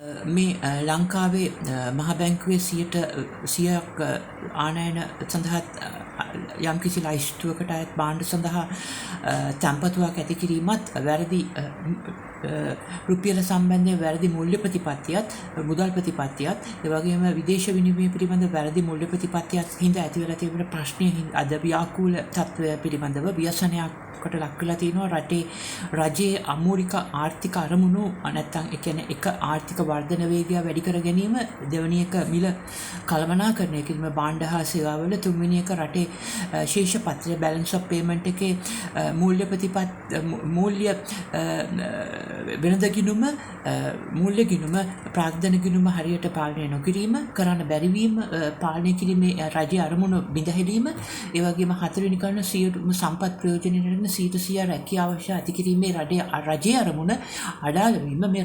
මේ ලංකාවේ මහ බැංකුවේ 100ක් ආනයන සඳහා යම්කිසි ලයිස්තුවකට අයත් භාණ්ඩ සඳහා තැන්පතුවක් ඇති කිරීමත් වැරදි රුපියල සම්බන්ධයෙන් වැරදි මූල්‍ය ප්‍රතිපත්තියත් මුදල් ප්‍රතිපත්තියත් ඒ වගේම විදේශ විනිමය පිළිබඳ වැරදි මූල්‍ය ප්‍රතිපත්තියත් හින්දා ඇති වෙලා තිබෙන ප්‍රශ්නය අද ව්‍යාකූල තත්ත්වය පිළිබඳව ව්‍යසනයකට ලක් වෙලා තිනවා රටේ රජයේ අමූලික ආර්ථික අරමුණු නැත්නම් ඒ කියන්නේ එක ආර්ථික වර්ධන වේගය වැඩි කර ගැනීම දෙවැනි එක මිල කළමනාකරණය කිරීම භාණ්ඩ හා සේවාවල තුන්වෙනි එක රටේ ශේෂ පත්‍රය බැලන්ස් ඔෆ් පේමන්ට් එකේ මූල්‍ය වෙනද ගිණුම මූල්‍ය ගිණුම ප්‍රාග්ධන ගිණුම හරියට පාලනය නොකිරීම කරන්න බැරිවීම පාලනය කිරීමේ රජයේ අරමුණු බිඳහැරීම ඒ වගේම හතරවෙනි කරන සියලුම සම්පත් ප්‍රයෝජනෙට 100% රැකියාව අවශ්‍ය ඇති කිරීමේ රජයේ අරමුණ අඩාල වීම මේ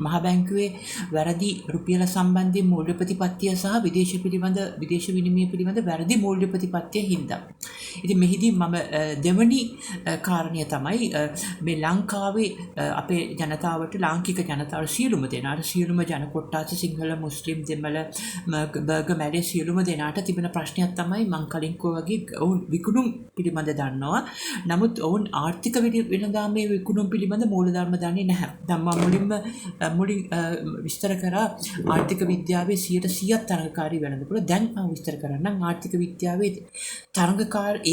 මහ බැංකුවේ වැරදි රුපියල සම්බන්ධයෙන් මූල්‍ය ප්‍රතිපත්තිය සහ විදේශ විනිමය පිළිබඳ වැරදි මූල්‍ය ප්‍රතිපත්තිය හින්දා. ඉතින් මෙහිදී මම දෙවනි කාරණය තමයි මේ ලංකාවේ අපේ ජනතාවට ලාංකික ජනතාවට සියලුම දෙනාට සියලුම ජන කොට්ටාස සිංහල මුස්ලිම් දෙමළ බර්ග මැඩේ සියලුම දෙනාට තිබෙන ප්‍රශ්නයක් තමයි මං කලින් වගේ ඔවුන් විකුණුම් පිළිබඳ දන්නවා. නමුත් ඔවුන් ආර්ථික වෙනදාමේ විකුණුම් පිළිබඳ මූලධර්ම දන්නේ නැහැ. දැන් මම මුලින් විස්තර කරා ආර්ථික විද්‍යාවේ 100% තරඟකාරී වෙළඳපොළ. දැන් මම විස්තර කරන්නම් ආර්ථික විද්‍යාවේ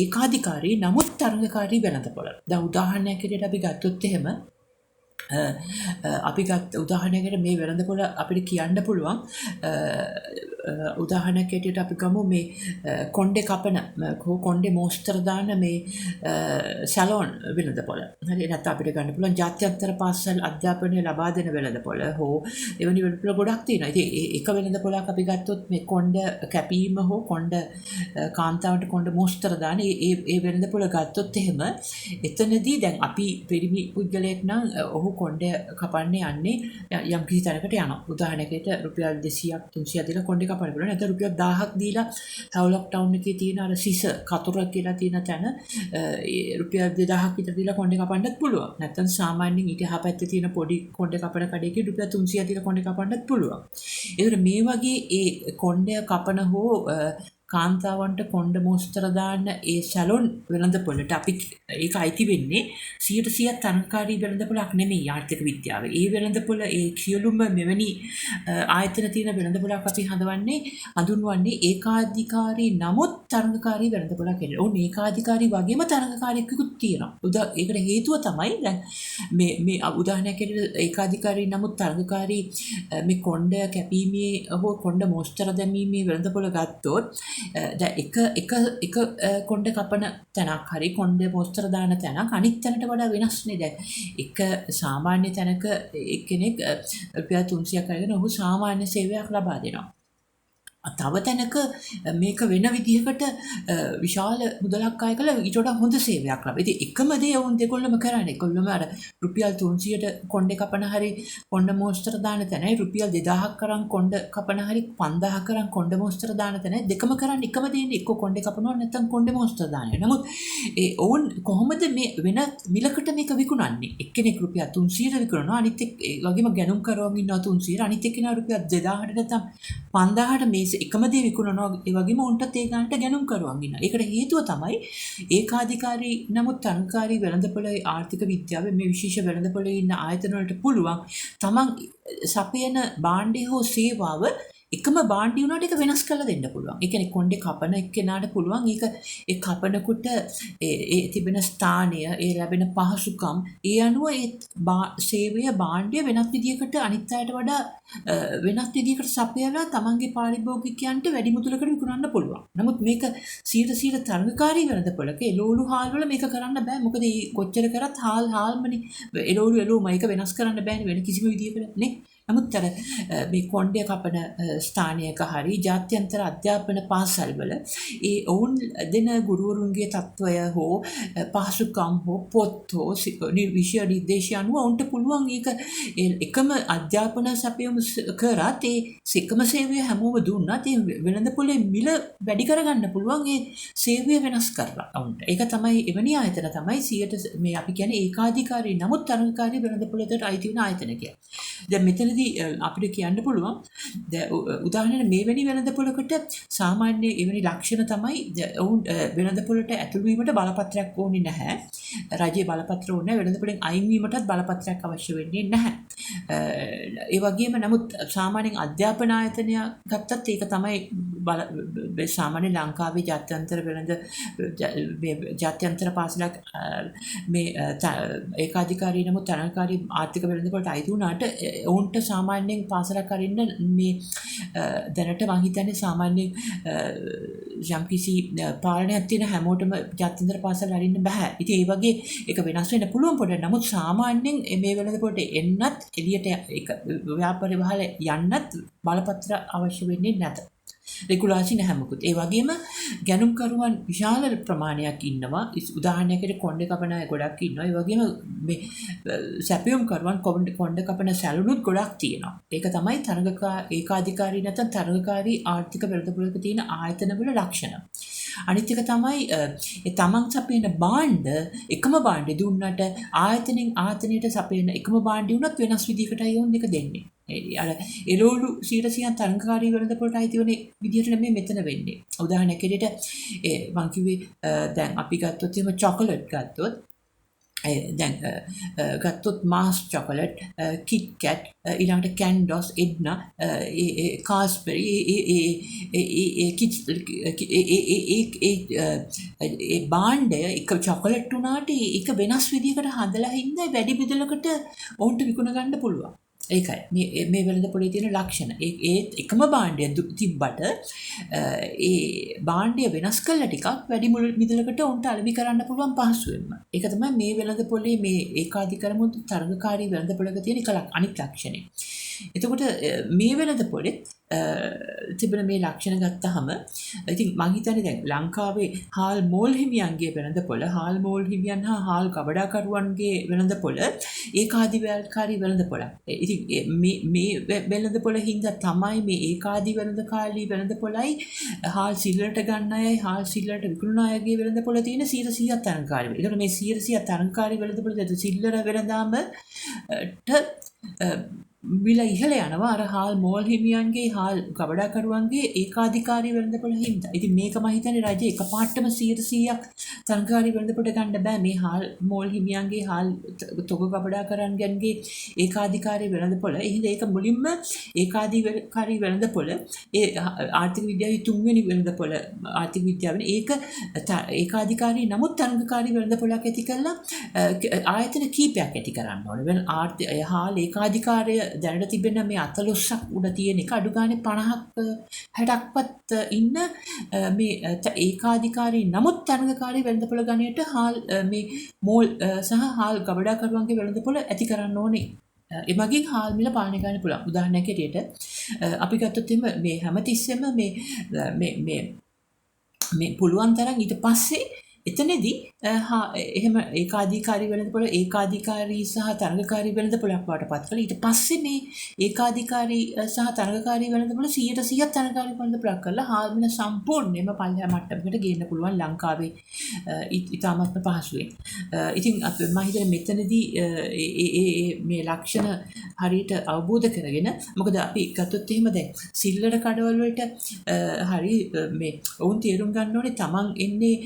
ඒකාධිකාරී නමුත් තරඟකාරී වෙළඳපොළ. දැන් උදාහරණයක් විදිහට අපි ගත්තොත් එහෙම අපි ගත් උදාහරණයකට මේ වෙළඳපොළ අපිට කියන්න පුළුවන් උදාහරණයක් ඇටියට අපි ගමු මේ කොණ්ඩේ කපන කොණ්ඩේ මෝස්තර දාන මේ සැලෝන් වෙළඳපොළ. හරි නැත්නම් අපිට ගන්න පුළුවන් ජාත්‍යන්තර පාසල් අධ්‍යාපනය ලබා දෙන වෙළඳපොළ හෝ එවැනි වෙළඳපොළ ගොඩක් තියෙනවා. ඉතින් එක වෙළඳපොළක් අපි ගත්තොත් මේ කොණ්ඩ කැපීම හෝ කොණ්ඩ කාන්තාවන්ට කොණ්ඩ මෝස්තර දාන ඒ වෙළඳපොළ ගත්තොත් එහෙම එතනදී දැන් අපි පිරිමි පුද්ගලයෙක් නම් ඔහු කොණ්ඩය කපන්න යන්නේ යම් කිසි තැනකට යනවා. උදාහරණයකට රුපියල් 200ක් 300ක් දීලා කොණ්ඩේ කපන්න පුළුවන්. නැත්නම් රුපියල් 1000ක් දීලා හවුලොක් ටවුන් එකේ තියෙන අර සිස කතුර කියලා තියෙන තැන රුපියල් 2000ක් විතර දීලා කොණ්ඩේ කපන්නත් පුළුවන්. නැත්නම් සාමාන්‍යයෙන් ඊට එහා පැත්තේ තියෙන පොඩි කොණ්ඩේ කපන කඩේක රුපියල් 300ක් දීලා කොණ්ඩේ කපන්නත් පුළුවන්. ඒතර මේ වගේ ඒ කොණ්ඩය කපන හෝ කාන්තාවන්ට කොණ්ඩ මෝස්තර දාන්න ඒ සැලොන් වෙළඳපොළට අපි ඒක අයිති වෙන්නේ 100% තරඟකාරී වෙළඳපොළක් නෙමෙයි ආර්ථික විද්‍යාවේ. ඒ වෙළඳපොළ ඒ සියලුම මෙවැනි ආයතන තියෙන වෙළඳපොළක් අපි හඳුන්වන්නේ ඒකාධිකාරී නමුත් තරඟකාරී වෙළඳපොළක් කියලා. ඕන ඒකාධිකාරී වගේම තරඟකාරීකුත් තියෙනවා. ඒකට හේතුව තමයි දැන් මේ උදාහරණයක් ඇරෙන්න ඒකාධිකාරී නමුත් තරඟකාරී මේ කොණ්ඩ කැපීමේ හෝ කොණ්ඩ මෝස්තර දැමීමේ වෙළඳපොළ ගත්තොත් එක කොණ්ඩ කපන තැනක් හරි කොණ්ඩ මෝස්තර දාන තැනක් අනිත් තැනට වඩා වෙනස් නේ. දැන් එක සාමාන්‍ය තැනක එක්කෙනෙක් රුපියල් 300ක් අරගෙන ඔහු සාමාන්‍ය සේවයක් ලබා දෙනවා. තව තැනක මේක වෙන විදිහකට විශාල මුදලක් අය කළා ඊට වඩා හොඳ සේවයක් ලබා. ඉතින් එකම දේ වුන් දෙකොල්ලම කරන්නේ. ඒකොල්ලම අර රුපියල් 300ට කොණ්ඩේ කපන හරි කොණ්ඩ මෝස්තර දාන තැනයි රුපියල් 2000ක් කරන් කොණ්ඩ කපන හරි 5000ක් කරන් කොණ්ඩ මෝස්තර දාන තැනයි දෙකම කරන්නේ එකම දේනේ. එක්ක කොණ්ඩේ කපනවා නැත්නම් කොණ්ඩේ මෝස්තර දානවා. නමුත් ඒ ඔවුන් කොහොමද මේ වෙන මිලකට මේක විකුණන්නේ? එක්කෙනෙක් රුපියල් 300ට විකුණනවා අනිත් ඒ වගේම ගැනුම් කරවමින් ඉන්නවා 300 අනිත් එක්කෙනා රුපියල් 2000ට නැත්නම් 5000ට මේ එකම දේ විකුණනවා. ඒ වගේම උන්ටත් ඒ ගන්නට ගැනුම් කරවන් ඉන්නවා. ඒකට හේතුව තමයි ඒකාධිකාරී නමුත් තරඟකාරී වෙළඳපොළේ ආර්ථික විද්‍යාවේ මේ විශේෂ වෙළඳපොළේ ඉන්න ආයතන වලට පුළුවන් තමන් සපයන භාණ්ඩය හෝ සේවාව එකම භාණ්ඩය වුණාට ඒක වෙනස් කරලා දෙන්න පුළුවන්. ඒ කියන්නේ කොණ්ඩේ කපන එක්කෙනාට පුළුවන් ඒක ඒ කපනකොට ඒ තිබෙන ස්ථානය, ඒ ලැබෙන පහසුකම්, ඒ අනුව ඒ සේවය භාණ්ඩය වෙනත් විදියකට අනිත් අයට වඩා වෙනත් විදියකට සපයලා තමන්ගේ පාරිභෝගිකයන්ට වැඩි මුදලකට විකුණන්න පුළුවන්. නමුත් මේක 100% තරඟකාරී වෙළඳපොළක එළවලු හාල් වල මේක කරන්න බෑ. මොකද මේ කොච්චර කරත් හාල්මනේ එළවලුම ඒක වෙනස් කරන්න බෑනේ වෙන කිසිම විදියකට නේ. නමුත් අර මේ කොණ්ඩය කපන ස්ථානයක හරි ජාත්‍යන්තර අධ්‍යාපන පාසල්වල ඒ ඔවුන් දෙන ගුරුවරුන්ගේ තත්ත්වය හෝ පහසුකම් හෝ පොත් හෝ විෂය නිර්දේශය අනුව ඔවුන්ට පුළුවන් ඒක එකම අධ්‍යාපන සැපයුම කරත් ඒ එකම සේවය හැමෝම දුන්නත් ඒ වෙළඳපොළේ මිල වැඩි කරගන්න පුළුවන් ඒ සේවය වෙනස් කරලා ඔවුන්ට. ඒක තමයි එවැනි ආයතන තමයි 100ට මේ අපි කියන්නේ ඒකාධිකාරී නමුත් තරඟකාරී වෙළඳපොළට අයිති වෙන ආයතන කියලා. දැන් මෙතන මෙතනදී අපිට කියන්න පුළුවන් උදාහරණයක් මෙවැනි වෙළඳපොළකට සාමාන්‍ය එවැනි ලක්ෂණ තමයි ඔවුන් වෙළඳපොළට ඇතුළු වීමට බලපත්‍රයක් ඕනේ නැහැ. රජයේ බලපත්‍ර ඕනේ වෙළඳපොළෙන් අයින් වීමටත් බලපත්‍රයක් අවශ්‍ය වෙන්නේ නැහැ. ඒ වගේම නමුත් සාමාන්‍යයෙන් අධ්‍යාපන ආයතනයක් ගත්තත් ඒක තමයි සාමාන්‍ය ලංකාවේ ජාත්‍යන්තර වෙළඳ ජාත්‍යන්තර පාසලක් මේ ඒකාධිකාරී නමුත් තරඟකාරී ආර්ථික වෙළඳපොළට අයිති වුණාට ඔවුන්ට සාමාන්‍යයෙන් පාසලක් අරින්න මේ දැනට මම හිතන්නේ සාමාන්‍යයෙන් යම්කිසි පාලනයක් තියෙන හැමෝටම ජාත්‍යන්තර පාසල් අරින්න බෑ. ඉතින් ඒ වගේ ඒක වෙනස් වෙන්න පුළුවන් පොඩ්ඩක්. නමුත් සාමාන්‍යයෙන් මේ වෙළඳපොළට එන්නත් එළියට ඒක ව්‍යාපාරේ වහල යන්නත් බලපත්‍ර අවශ්‍ය වෙන්නේ නැත. රෙගුලාසි නැහැ මොකුත්. ඒ වගේම ගැනුම්කරුවන් විශාල ප්‍රමාණයක් ඉන්නවා. උදාහරණයකට කොණ්ඩේ කපන අය ගොඩක් ඉන්නවා. ඒ වගේම මේ සැපයුම්කරුවන් කොණ්ඩේ කපන සැලුනුත් ගොඩක් තියෙනවා. ඒක තමයි ඒකාධිකාරී නැත්නම් තරඟකාරී ආර්ථික වෙළඳපොළක තියෙන ආයතනවල ලක්ෂණ. අනිත් එක තමයි තමන් සපයන භාණ්ඩ එකම භාණ්ඩේ දුන්නට ආයතනෙන් ආයතනයට සපයන එකම භාණ්ඩේ වුණත් වෙනස් විදිහකටයි ඕන එක දෙන්නේ. අර එළවලු 100% තරඟකාරී වෙළඳපොළට අයිති වෙන විදිහට නෙමෙයි මෙතන වෙන්නේ. උදාහරණයක් විදිහට මං කිව්වේ දැන් අපි ගත්තොත් එහෙම චොකලට් ගත්තොත් දැන් ගත්තොත් මාස් චොකලට් කිට් කැට් ඊළඟට කැන්ඩොස් එඩ්නා කාස්බෙරි ඒ භාණ්ඩය එක චොකලට් උනාට ඒක වෙනස් විදිහකට හදලා හින්දා වැඩි බෙදලකට ඔවුන්ට විකුණ ගන්න පුළුවන්. ඒකයි මේ වෙළඳපොළේ තියෙන ලක්ෂණ. ඒත් එකම භාණ්ඩය තිබ්බට ඒ භාණ්ඩය වෙනස් කළා ටිකක් වැඩි මිදලකට උන්ට අලෙවි කරන්න පුළුවන් පහසුවෙන්ම. ඒක තමයි මේ වෙළඳපොළේ මේ ඒකාධිකාරමුත් තරඟකාරී වෙළඳපොළක තියෙන අනිත් ලක්ෂණය. එතකොට මේ වෙළඳපොළේ තිබෙන මේ ලක්ෂණ ගත්තහම ඉතින් මං හිතන්නේ දැන් ලංකාවේ හාල් මෝල් හිමියන්ගේ වෙළඳපොළ හාල් මෝල් හිමියන් හා හාල් කබඩාකරුවන්ගේ වෙළඳපොළ ඒකාධිකාරී වෙළඳපොළක්. ඉතින් මේ වෙළඳපොළ හින්දා තමයි මේ ඒකාධි වෙළඳකාරී වෙළඳපොළයි හාල් සිල්ලරට ගන්න අයයි හාල් සිල්ලරට විකුණන අයගේ වෙළඳපොළ තියෙන 100% තරඟකාරී. ඒකට මේ 100% තරඟකාරී වෙළඳපොළ දෙත සිල්ලර වෙළඳාමට මිල ඉහළ යනවා අර හාල් මෝල් හිමියන්ගේ හාල් කබඩාකරුවන්ගේ ඒකාධිකාරී වෙළඳපොළ හින්දා. ඉතින් මේක මම හිතන්නේ රජය එකපාරටම 100%ක් තරඟකාරී වෙළඳපොළ ගන්න බෑ. මේ හාල් මෝල් හිමියන්ගේ හාල් තොග කබඩාකරුවන්ගේ ඒකාධිකාරී වෙළඳපොළ. එහෙනම් ඒක මුලින්ම ඒකාධිකාරී වෙළඳපොළ ඒ ආර්ථික විද්‍යාවේ තුන්වෙනි වෙළඳපොළ ආර්ථික විද්‍යාවේ ඒක ඒකාධිකාරී නමුත් තරඟකාරී වෙළඳපොළක් ඇති කළා ආයතන කීපයක් ඇති කරන්න ඕනේ. වෙන හාල් ඒකාධිකාරී දැනට තිබෙන මේ 40ක් උඩ තියෙන එක අඩු ගානේ 50ක් 60ක්වත් ඉන්න මේ ඒකාධිකාරී නමුත් තරඟකාරී වෙළඳපොළ ගණයට හාල් මේ මෝල් සහ හාල් ගබඩාකරුවන්ගේ වෙළඳපොළ ඇති කරන්න ඕනේ. එමගින් හාල් මිල පාලනය කරන්න පුළුවන්. උදාහරණයක් හැටියට අපි ගත්තොත් මේ හැමතිස්සෙම මේ පුළුවන් තරම් ඊට පස්සේ එතනදී එහෙම ඒකාධිකාරී වෙළඳපොළ ඒකාධිකාරී සහ තරඟකාරී වෙළඳපොළක් වඩපත් කළා. ඊට පස්සේ මේ ඒකාධිකාරී සහ තරඟකාරී වෙළඳපොළ 100% තරඟකාරී වෙළඳපොළක් කරලා හාල් මිල සම්පූර්ණයෙන්ම පල්ලෙහා මට්ටමකට ගේන්න පුළුවන් ලංකාවේ ඉතාමත්ම පහසුවෙන්. ඉතින් මම හිතන්නේ මෙතනදී මේ ලක්ෂණ හරියට අවබෝධ කරගෙන මොකද අපි ගත්තොත් එහෙම දැන් සිල්ලර කඩවල වලට හරි මේ වුන් තේරුම් ගන්න ඕනේ තමන් එන්නේ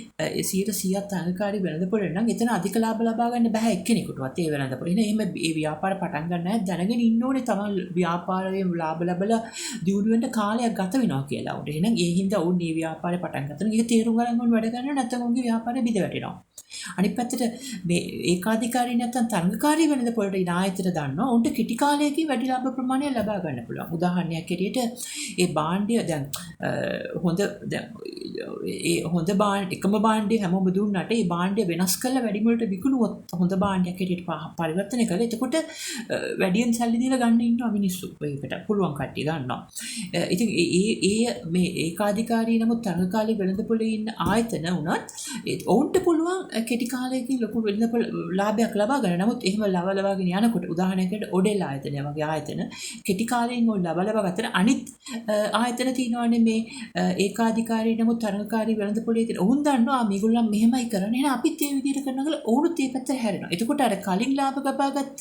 100% තරඟකාරී වෙළඳපොළ නම් එතන අධික ලාභ ලබා ගන්න බෑ එක්කෙනෙකුටවත් ඒ වෙළඳපොළ. එහෙනම් මේ ව්‍යාපාර පටන් ගන්න නැහැ දැනගෙන ඉන්න ඕනේ තමන් ව්‍යාපාරයේ ලාභ ලබලා දියුණු වෙන්න කාලයක් ගත වෙනවා කියලා උන්ට. එහෙනම් ඒ හින්දා උන් මේ ව්‍යාපාරේ පටන් ගන්න. ඒක තේරුම් ගන්න ඕනේ වැඩ කරන්න නැත්නම් උන්ගේ ව්‍යාපාරේ බිඳ වැටෙනවා. අනිත් පැත්තට මේ ඒකාධිකාරී නැත්නම් තරඟකාරී වෙළඳපොළට ඉන ආයතන දන්නවා උන්ට කිටි කාලයකින් වැඩි ලාභ ප්‍රමාණයක් ලබා ගන්න පුළුවන්. උදාහරණයක් ඇටියට ඒ භාණ්ඩය දැන් හොඳ හොඳ භාණ්ඩ එකම භාණ්ඩය හැමෝම දුන්නට ඒ භාණ්ඩය වෙනස් කරලා වැඩි මුලට විකුණුවොත් හොඳ භාණ්ඩයක් හැටියට පරිවර්තනය කළා. එතකොට වැඩියෙන් සල්ලි දීලා ගන්න ඉන්නවා මිනිස්සු. ඒකට පුළුවන් කට්ටිය ගන්නවා. ඉතින් මේ ඒකාධිකාරී නමුත් තරඟකාරී වෙළඳපොළේ ඉන්න ආයතන උනත් ඔවුන්ට පුළුවන් කෙටි කාලයකින් ලොකු වෙළඳපොළ ලාභයක් ලබා ගන්න. නමුත් එහෙම ලබාගෙන යනකොට උදාහරණයකට ඔඩෙල් ආයතනය වගේ ආයතන කෙටි කාලයෙන් ඔය ලබා ගත්තට අනිත් ආයතන තියෙනවානේ මේ ඒකාධිකාරී නමුත් තරඟකාරී වෙළඳපොළේ තියෙන. ඔවුන් දන්නවා මේගොල්ලන් මෙහෙමයි කරන්නේ. එහෙනම් අපිත් ඒ විදිහට කරනවා කියලා ඔවුනුත් ඒ පැත්තට හැරෙනවා. එතකොට අර කලින් ලාභ ලබාගත්ත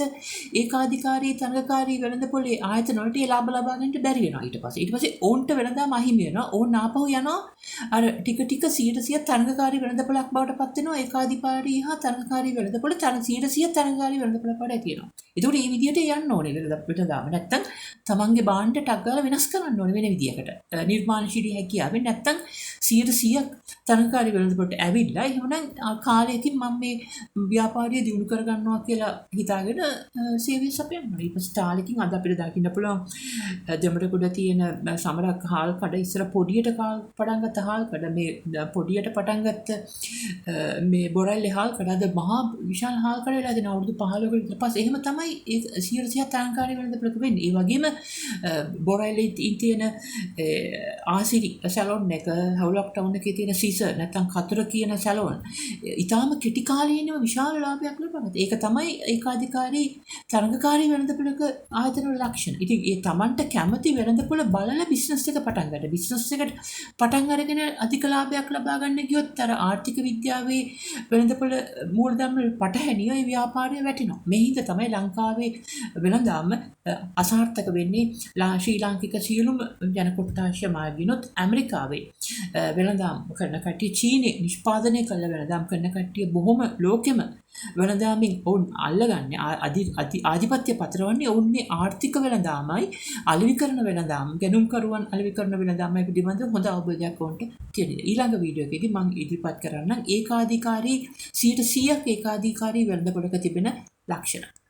ඒකාධිකාරී තරඟකාරී වෙළඳපොලේ ආයතන වලට ඒ ලාභ ලබා ගන්නට බැරි වෙනවා ඊට පස්සේ. ඊට පස්සේ ඔවුන්ට වෙළඳාම අහිමි වෙනවා. ඔවුන් ආපහු යනවා අර ටික ටික 100% තරඟකාරී වෙළඳපොලක් බවට පත් වෙනවා. ඒකාධිකාරී හා තරඟකාරී වෙළඳපොල 100% තරඟකාරී වෙළඳපොල බවට ඇති වෙනවා. එතකොට මේ විදිහට යන්න ඕනේ වෙළඳාම. නැත්තම් තමන්ගේ බාණ්ඩ ටක් ගාලා වෙනස් කරන්න ඕනේ වෙන විදිහකට. නිර්මාණශීලී හැකියාවෙන් නැත්තම් 100% තරඟකාරී වෙළඳපොලට ඇවිල්ලා එහෙමනම් කාලයකින් මම මේ ව්‍යාපාරය දියුණු කරගන්නවා කියලා හිතාගෙන සේවය සපයනවා. ඊට පස්සේ තාලෙකින් අද අපිට දකින්න පුළුවන් දෙමඩකුඩ තියෙන සමරක් හාල් කඩ ඉස්සර පොඩියට පටන් ගත්ත හාල් කඩ මේ පොඩියට පටන් ගත්ත මේ බොරැල්ලේ හාල් කඩ අද මහා විශාල හාල් කඩ වෙලා දෙන අවුරුදු 15කට විතර පස්සේ එහෙම තමයි ඒ 100% තරඟකාරී වෙළඳපොලක වෙන්නේ. ඒ වගේම බොරැල්ලේ තියෙන ආසිරි සැලොන් එක හවුලක් ටවුන් එකේ තියෙන සිසර් නැත්නම් කතර කියන සැලොන් ඊටාම කෙටි කාලීනව විශාල ලාභයක් ලබනවා. ඒක තමයි ඒකාධිකාරී තරඟකාරී වෙළඳපොලක ආයතන වල ලක්ෂණ. ඉතින් ඒ Tamanට කැමති වෙළඳපොල බලලා බිස්නස් එක පටන් ගන්න. බිස්නස් එකට පටන් අරගෙන අධික ලාභයක් ලබා ගන්න ගියොත් අර ආර්ථික විද්‍යාවේ වෙළඳපොල මූලධර්ම පටහැනිය ඒ ව්‍යාපාරය වැටෙනවා. මේ හින්දා තමයි ලංකාවේ වෙළඳාම අසාර්ථක වෙන්නේ. ශ්‍රී ලාංකික සියලුම ජන කොට්ටාශ මාර්ගිනොත් ඇමරිකාවේ වෙළඳාම් කරන කට්ටිය චීනේ නිෂ්පාදනය කළ වෙළඳාම් කරන කට්ටිය බොහොම ලෝකෙම වෙළඳාමින් ඔවුන් අල්ලගන්නේ ආධිපත්‍ය පතරවන්නේ ඔවුන් මේ ආර්ථික වෙළඳාමයි අලෙවි කරන වෙළඳාම් ගැනුම්කරුවන් අලෙවි කරන වෙළඳාමයි පිළිබඳව හොඳ අවබෝධයක් ඔවුන්ට තියෙනවා. ඊළඟ වීඩියෝ එකේදී මම ඉදිරිපත් කරන්නම් ඒකාධිකාරී 100% ඒකාධිකාරී වෙළඳපොලක තිබෙන ලක්ෂණ.